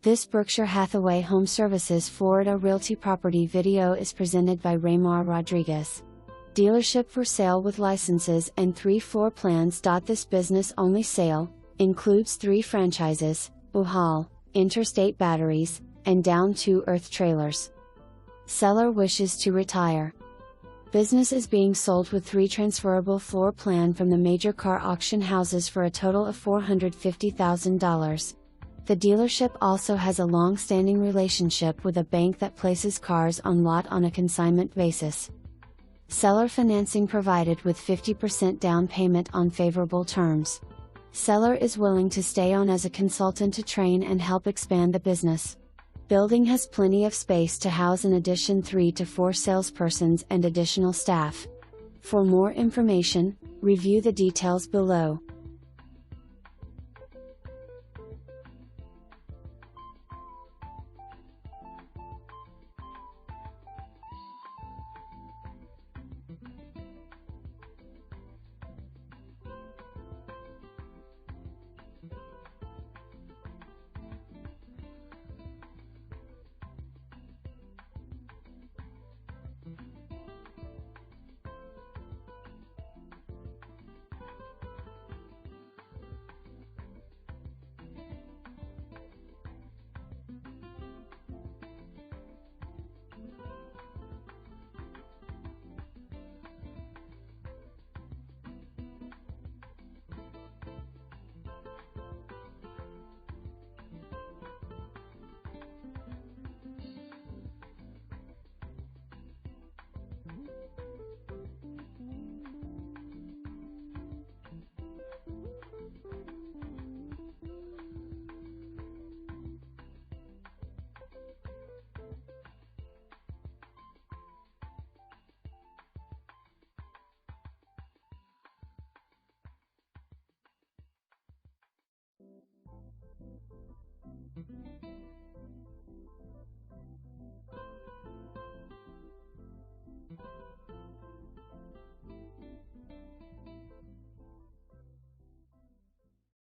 This Berkshire Hathaway HomeServices Florida Realty property video is presented by Raymar Rodriguez. Dealership for sale with licenses and 3 floor plans. This business-only sale includes 3 franchises, U-Haul, interstate batteries, and down-to-earth trailers. Seller wishes to retire. Business is being sold with 3 transferable floor plan from the major car auction houses for a total of $450,000. The dealership also has a long-standing relationship with a bank that places cars on lot on a consignment basis. Seller financing provided with 50% down payment on favorable terms. Seller is willing to stay on as a consultant to train and help expand the business. Building has plenty of space to house in addition 3 to 4 salespersons and additional staff. For more information, review the details below.